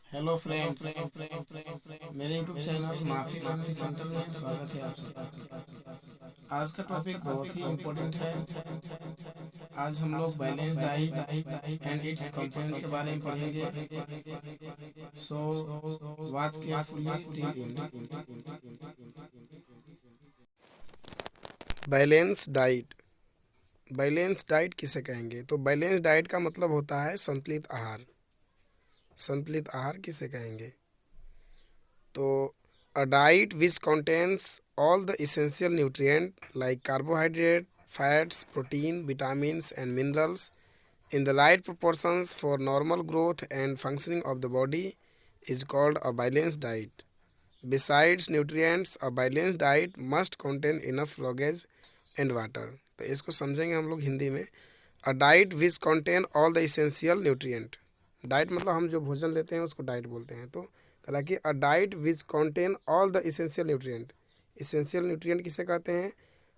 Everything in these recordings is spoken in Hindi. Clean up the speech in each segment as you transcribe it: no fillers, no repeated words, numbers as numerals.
हेलो फ्रेंड्स, मेरे यूट्यूब चैनल माफी लर्निंग सेंटर में स्वागत है आप सबका। आज का टॉपिक बहुत ही इम्पोर्टेंट है। आज हम लोग balance diet and it's component के बारे में पढ़ेंगे। So watch carefully till and. Balance diet किसे कहेंगे? तो बैलेंस डाइट का मतलब होता है संतुलित आहार। संतुलित आहार किसे कहेंगे? तो a diet which contains all the essential nutrient like carbohydrate, fats, protein, vitamins and minerals in the right proportions for normal growth and functioning of the body is called a balanced diet. Besides nutrients, a balanced diet must contain enough luggage and water. तो इसको समझेंगे हम लोग हिंदी में। A diet which contain all the essential nutrient. Diet मतलब हम जो भोजन लेते हैं उसको डाइट बोलते हैं। तो कहा कि a diet which contain all the essential nutrient. Essential nutrient किसे कहते हैं?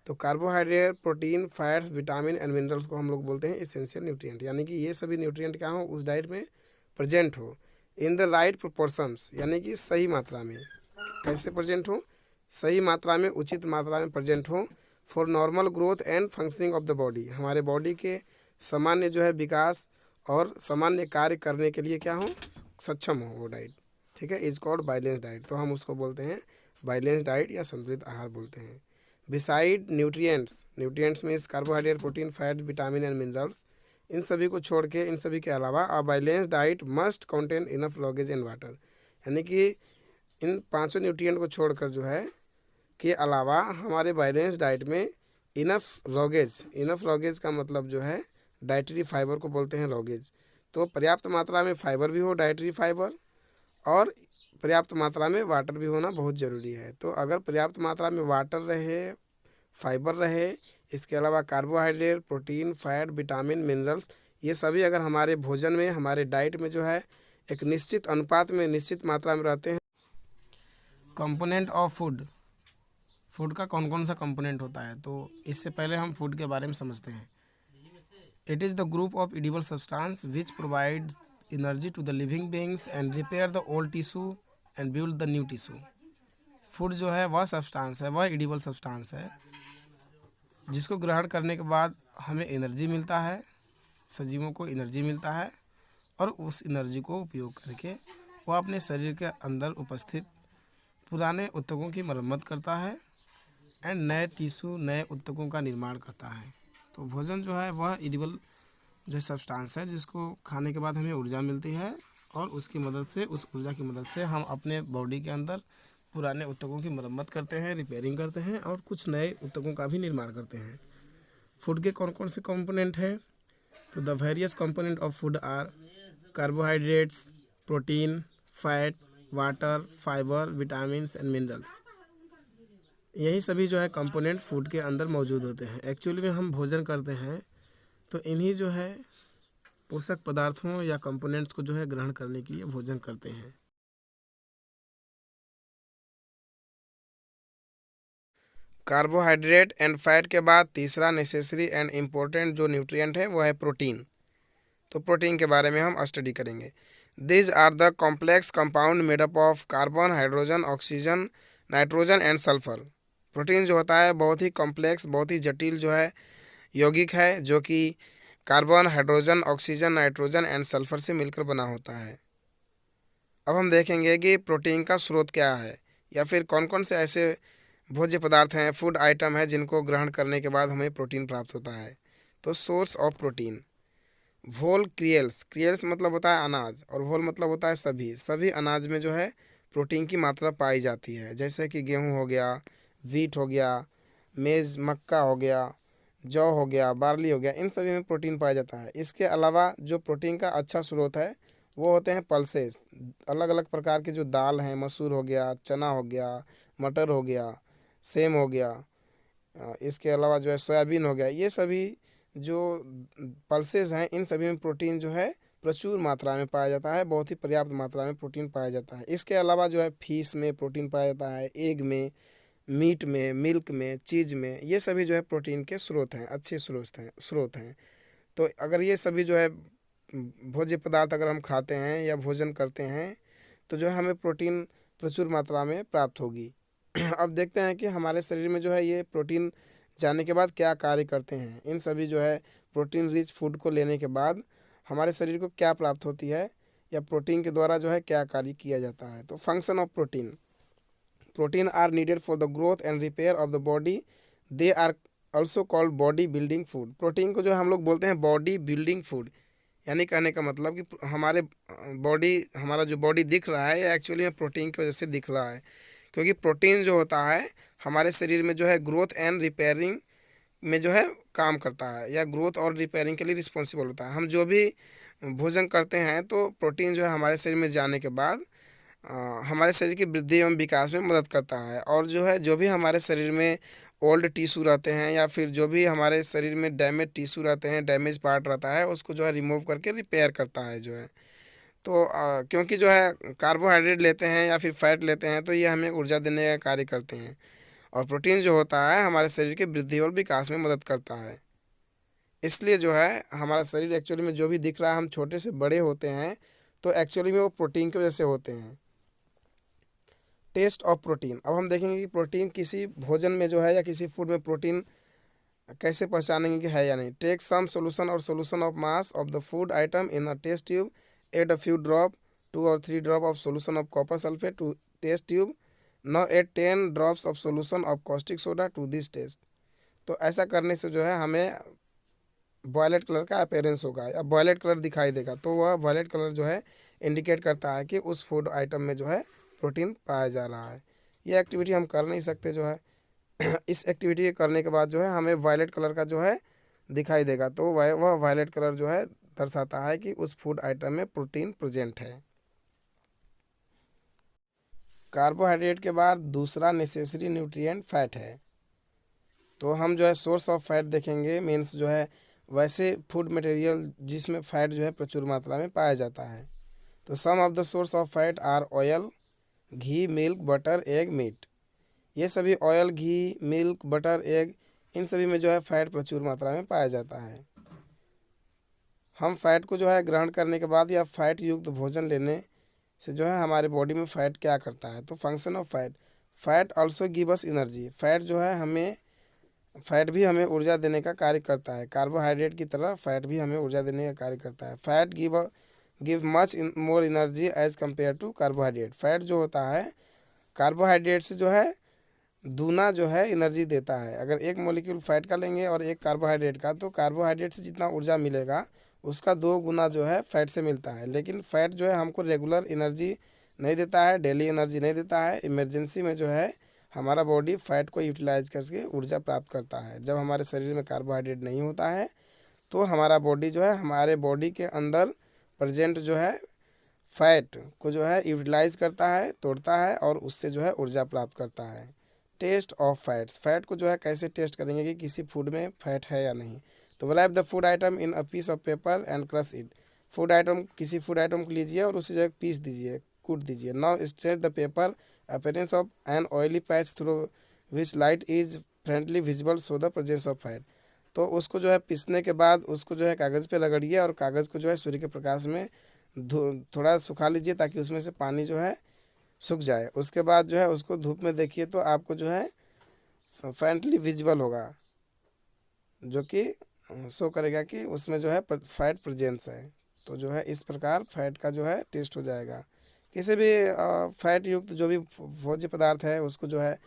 तो carbohydrate, protein, fats, vitamin and minerals को हम लोग बोलते हैं इसेंशियल न्यूट्रिएंट। यानी कि ये सभी न्यूट्रिएंट क्या हो, उस डाइट में प्रेजेंट हो इन द राइट प्रोपोर्शंस, यानी कि सही मात्रा में। कैसे प्रेजेंट हो? सही मात्रा में, उचित मात्रा में प्रेजेंट हो for normal growth and functioning of the body. हमारे बॉडी के सामान्य जो है विकास और सामान्य कार्य करने के लिए क्या हो, सक्षम हो वो डाइट। ठीक है, इज कॉल्ड बैलेंस डाइट। तो हम उसको बोलते हैं बैलेंस डाइट या संतुलित आहार बोलते हैं। Beside nutrients, nutrients means carbohydrate, protein, fat, vitamin and minerals, इन सभी को छोड़ के, इन सभी के अलावा a balance diet must contain enough roughage and water. यानी कि इन पांचों न्यूट्रिएंट को छोड़कर जो है के अलावा हमारे बैलेंस डाइट में इनफ लॉगेज का मतलब जो है डाइटरी फाइबर को बोलते हैं लॉगेज। तो पर्याप्त मात्रा में फाइबर भी हो, डाइटरी फाइबर, और पर्याप्त मात्रा में वाटर भी होना बहुत ज़रूरी है। तो अगर पर्याप्त मात्रा में वाटर रहे, फाइबर रहे, इसके अलावा carbohydrate, protein, fat, vitamin, minerals, ये सभी अगर हमारे भोजन में, हमारे डाइट में जो है एक निश्चित अनुपात में, निश्चित मात्रा में रहते हैं। Component of food. फूड का कौन कौन सा कंपोनेंट होता है, तो इससे पहले हम फूड के बारे में समझते हैं। It is the group of edible substance which provides energy to the living beings and repair the old tissue and build the new tissue. Food जो है वह सब्सटेंस है, वह एडिबल सब्सटेंस है जिसको ग्रहण करने के बाद हमें एनर्जी मिलता है, सजीवों को एनर्जी मिलता है, और उस एनर्जी को उपयोग करके वह अपने शरीर के अंदर उपस्थित पुराने ऊतकों की मरम्मत करता है एंड नए टिश्यू, नए ऊतकों का निर्माण करता है। तो भोजन जो है वह एडिबल जो सब्सटेंस है जिसको खाने के बाद हमें ऊर्जा मिलती है, और उसकी मदद से, उस ऊर्जा की मदद से हम अपने बॉडी के अंदर पुराने ऊतकों की मरम्मत करते हैं, रिपेयरिंग करते हैं, और कुछ नए ऊतकों का भी निर्माण करते हैं। फूड के कौन कौन से कंपोनेंट हैं? तो the various component of food are carbohydrates, protein, fat, water, fibre, vitamins and minerals. यही सभी जो है कंपोनेंट फूड के अंदर मौजूद होते हैं। एक्चुअली में हम भोजन करते हैं तो इन्हीं जो है पोषक पदार्थों या कंपोनेंट्स को जो है ग्रहण करने के लिए भोजन करते हैं। कार्बोहाइड्रेट एंड फैट के बाद तीसरा नेसेसरी एंड इम्पोर्टेंट जो न्यूट्रिएंट है वो है प्रोटीन। तो प्रोटीन के बारे में हम स्टडी करेंगे। This are the complex compound made up of carbon, hydrogen, oxygen, nitrogen and sulphur. Protein जो होता है बहुत ही कॉम्प्लेक्स, बहुत ही जटिल जो है यौगिक है, जो कि carbon, hydrogen, oxygen, nitrogen and sulphur से मिलकर बना होता है। अब हम देखेंगे कि प्रोटीन का स्रोत क्या है, या फिर कौन कौन से ऐसे भोज्य पदार्थ हैं, फूड आइटम है, जिनको ग्रहण करने के बाद हमें प्रोटीन प्राप्त होता है। तो सोर्स ऑफ प्रोटीन, व्होल क्रियल्स। क्रियल्स मतलब होता है अनाज, और व्होल मतलब होता है सभी। सभी अनाज में जो है प्रोटीन की मात्रा पाई जाती है, जैसे कि गेहूँ हो गया, वीट हो गया, मेज़ मक्का हो गया, जौ हो गया, बार्ली हो गया, इन सभी में प्रोटीन पाया जाता है। इसके अलावा जो प्रोटीन का अच्छा स्रोत है वो होते हैं पल्सेस। अलग अलग प्रकार के जो दाल हैं, मसूर हो गया, चना हो गया, मटर हो गया, सेम हो गया, इसके अलावा जो है सोयाबीन हो गया, ये सभी जो पल्सेस हैं, इन सभी में प्रोटीन जो है प्रचुर मात्रा में पाया जाता है, बहुत ही पर्याप्त मात्रा में प्रोटीन पाया जाता है। इसके अलावा जो है फिश में प्रोटीन पाया जाता है, एग में, मीट में, मिल्क में, चीज़ में, ये सभी जो है प्रोटीन के स्रोत हैं, अच्छे स्रोत हैं। तो अगर ये सभी जो है भोज्य पदार्थ अगर हम खाते हैं या भोजन करते हैं, तो जो है हमें प्रोटीन प्रचुर मात्रा में प्राप्त होगी। अब देखते हैं कि हमारे शरीर में जो है ये प्रोटीन जाने के बाद क्या कार्य करते हैं। इन सभी जो है प्रोटीन रिच फूड को लेने के बाद हमारे शरीर को क्या प्राप्त होती है या प्रोटीन के द्वारा जो है क्या कार्य किया जाता है। तो function of protein, protein are needed for the growth and repair of the body, they are also called body building food. Protein को जो हम लोग बोलते हैं बॉडी बिल्डिंग फूड, यानी कहने का मतलब कि हमारे बॉडी, हमारा जो बॉडी दिख रहा है ये एक्चुअली में प्रोटीन की वजह से दिख रहा है, क्योंकि प्रोटीन जो होता है हमारे शरीर में जो है ग्रोथ एंड रिपेयरिंग में जो है काम करता है, या ग्रोथ और रिपेयरिंग के लिए रिस्पॉन्सिबल होता है। हम जो भी भोजन करते हैं तो प्रोटीन जो है हमारे शरीर में जाने के बाद हमारे शरीर की वृद्धि एवं विकास में मदद करता है। और जो है जो भी हमारे शरीर में ओल्ड टिश्यू रहते हैं या फिर जो भी हमारे शरीर में डैमेज टिश्यू रहते हैं, डैमेज पार्ट रहता है, उसको जो है रिमूव करके रिपेयर करता है जो है। तो क्योंकि जो है कार्बोहाइड्रेट लेते हैं या फिर फैट लेते हैं तो ये हमें ऊर्जा देने का कार्य करते हैं, और प्रोटीन जो होता है हमारे शरीर की वृद्धि और विकास में मदद करता है। इसलिए जो है हमारा शरीर एक्चुअली में जो भी दिख रहा है, हम छोटे से बड़े होते हैं तो एक्चुअली में वो प्रोटीन की वजह से होते हैं। टेस्ट ऑफ प्रोटीन, अब हम देखेंगे कि प्रोटीन किसी भोजन में जो है या किसी फूड में प्रोटीन कैसे पहचानेंगे कि है या नहीं। टेक सम सोल्यूशन और solution of mass of the food item in a test tube, add a few drop 2 or 3 drop of solution of copper sulphate to test tube, now add 10 drops of solution of caustic soda to this test. तो ऐसा करने से जो है हमें वॉयलेट कलर का अपीयरेंस होगा या वॉयलेट कलर दिखाई देगा, तो वह वॉयलेट कलर जो है इंडिकेट करता है कि उस फूड आइटम में जो है प्रोटीन पाया जा रहा है। ये एक्टिविटी हम कर नहीं सकते जो है इस एक्टिविटी के करने के बाद जो है हमें वायलेट कलर का जो है दिखाई देगा, तो वह वायलेट कलर जो है दर्शाता है कि उस फूड आइटम में प्रोटीन प्रेजेंट है। कार्बोहाइड्रेट के बाद दूसरा नेसेसरी न्यूट्रिएंट फैट है। तो हम जो है सोर्स ऑफ फैट देखेंगे, मीन्स जो है वैसे फूड मटेरियल जिसमें फैट जो है प्रचुर मात्रा में पाया जाता है। तो some of the source of fat are oil, ghee, milk, butter, egg, meat. ये सभी oil, ghee, milk, butter, egg, इन सभी में जो है फैट प्रचुर मात्रा में पाया जाता है। हम फैट को जो है ग्रहण करने के बाद या फैट युक्त भोजन लेने से जो है हमारे बॉडी में फ़ैट क्या करता है। तो function of fat, fat also give us energy. Fat जो है हमें, फैट भी हमें ऊर्जा देने का कार्य करता है। कार्बोहाइड्रेट की तरह फैट भी हमें ऊर्जा देने का कार्य करता है। Fat give much more energy as compare to carbohydrate. Fat जो होता है कार्बोहाइड्रेट से जो है दूना जो है एनर्जी देता है। अगर एक मोलिक्यूल फैट का लेंगे और एक कार्बोहाइड्रेट का, तो कार्बोहाइड्रेट से जितना ऊर्जा मिलेगा उसका 2 गुना जो है फैट से मिलता है। लेकिन फैट जो है हमको रेगुलर एनर्जी नहीं देता है, डेली एनर्जी नहीं देता है। इमरजेंसी में जो है हमारा बॉडी फैट को यूटिलाइज करके ऊर्जा प्राप्त करता है। जब हमारे शरीर में कार्बोहाइड्रेट नहीं होता है तो हमारा बॉडी जो है, हमारे बॉडी के अंदर प्रेजेंट जो है फैट को जो है यूटिलाइज करता है, तोड़ता है और उससे जो है ऊर्जा प्राप्त करता है। टेस्ट ऑफ फैट्स, फैट को जो है कैसे टेस्ट करेंगे कि किसी फूड में फैट है या नहीं। तो wrap the food item in a piece of paper and crush it. Food item, किसी फूड आइटम को लीजिए और उसे जो है पीस दीजिए, कूट दीजिए। Now stretch the paper, appearance of an oily patch through which light is friendly visible so the presence of fat. तो उसको जो है पीसने के बाद उसको जो है कागज़ पे रगड़िए और कागज़ को जो है सूर्य के प्रकाश में थोड़ा सुखा लीजिए ताकि उसमें से पानी जो है सूख जाए। उसके बाद जो है उसको धूप में देखिए तो आपको जो है फैंटली विजिबल होगा, जो कि शो करेगा कि उसमें जो है फैट प्रेजेंस है। तो जो है इस प्रकार फैट का जो है टेस्ट हो जाएगा। किसी भी फैट युक्त जो भी भोज्य पदार्थ है उसको जो है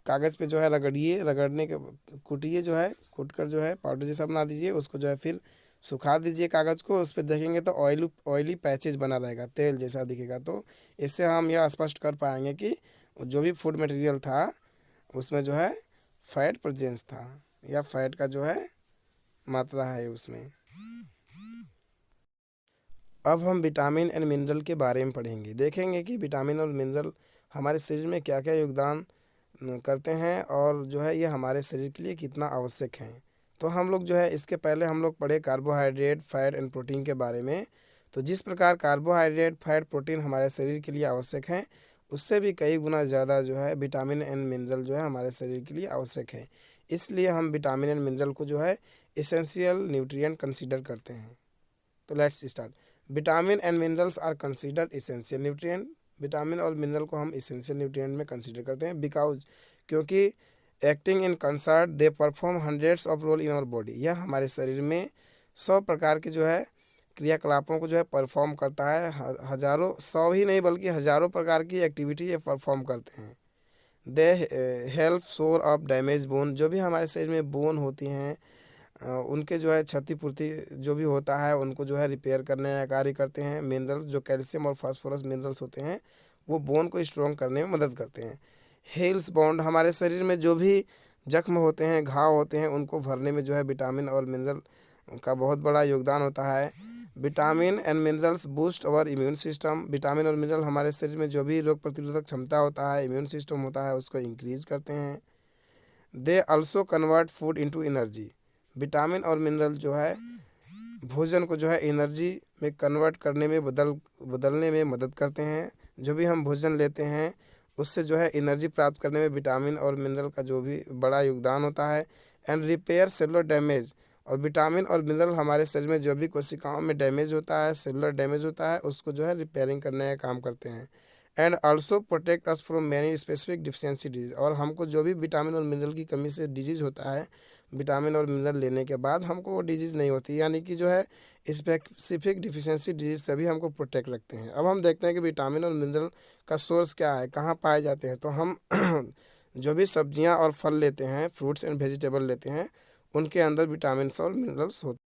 कागज़ पे जो है रगड़िए, रगड़ने के कूटिए, जो है कूट कर जो है पाउडर जैसा बना दीजिए। उसको जो है फिर सुखा दीजिए कागज़ को, उस पर देखेंगे तो ऑयली पैचेज बना रहेगा, तेल जैसा दिखेगा। तो इससे हम यह स्पष्ट कर पाएंगे कि जो भी फूड मटेरियल था उसमें जो है फैट प्रेजेंस था या फैट का जो है मात्रा है उसमें। अब हम विटामिन एंड मिनरल के बारे में पढ़ेंगे, देखेंगे कि विटामिन और मिनरल हमारे शरीर में क्या क्या योगदान करते हैं और जो है ये हमारे शरीर के लिए कितना आवश्यक है। तो हम लोग जो है इसके पहले हम लोग पढ़े कार्बोहाइड्रेट, फैट एंड प्रोटीन के बारे में। तो जिस प्रकार कार्बोहाइड्रेट, फैट, प्रोटीन हमारे शरीर के लिए आवश्यक हैं, उससे भी कई गुना ज़्यादा जो है विटामिन एंड मिनरल जो है हमारे शरीर के लिए आवश्यक है। इसलिए हम विटामिन एंड मिनरल को जो है एसेंशियल न्यूट्रिएंट कंसीडर करते हैं। तो let's start. Vitamin and minerals are considered essential nutrient vitamin और मिनरल को हम इसेंशियल न्यूट्रिएंट में कंसीडर करते हैं बिकॉज क्योंकि acting in concert they perform hundreds of role in our body. यह हमारे शरीर में 100 प्रकार के जो है क्रियाकलापों को जो है परफॉर्म करता है। हजारों, 100 ही नहीं बल्कि हजारों प्रकार की एक्टिविटी ये परफॉर्म करते हैं। दे हेल्प शोर ऑफ डैमेज बोन, जो भी हमारे शरीर में बोन होती हैं उनके जो है क्षतिपूर्ति जो भी होता है उनको जो है रिपेयर करने का कार्य करते हैं। मिनरल्स जो कैल्शियम और फास्फोरस मिनरल्स होते हैं वो बोन को स्ट्रॉन्ग करने में मदद करते हैं। हील्स बॉन्ड, हमारे शरीर में जो भी जख्म होते हैं, घाव होते हैं, उनको भरने में जो है विटामिन और मिनरल का बहुत बड़ा योगदान होता है। Vitamin and minerals boost our immune system, vitamin और मिनरल हमारे शरीर में जो भी रोग प्रतिरोधक क्षमता होता है, इम्यून सिस्टम होता है, उसको इंक्रीज करते हैं। They also convert food into energy, vitamin और मिनरल जो है भोजन को जो है एनर्जी में कन्वर्ट करने में बदलने में मदद करते हैं। जो भी हम भोजन लेते हैं उससे जो है एनर्जी प्राप्त करने में विटामिन और मिनरल का जो भी बड़ा योगदान होता है। एंड रिपेयर सेलुलर डैमेज, और विटामिन और मिनरल हमारे शरीर में जो भी कोशिकाओं में डैमेज होता है, सेलुलर डैमेज होता है, उसको जो है रिपेयरिंग करने का काम करते हैं। And also protect us from many specific deficiency disease, और हमको जो भी विटामिन और मिनरल की कमी से डिजीज होता है, विटामिन और मिनरल लेने के बाद हमको वो डिजीज़ नहीं होती, यानी कि जो है स्पेसिफिक डिफिशियंसी डिजीज से भी हमको प्रोटेक्ट रखते हैं। अब हम देखते हैं कि विटामिन और मिनरल का सोर्स क्या है, कहाँ पाए जाते हैं। तो हम जो भी सब्जियां और फल लेते हैं, फ्रूट्स एंड वेजिटेबल लेते हैं, उनके अंदर विटामिन और मिनरल्स होते हैं।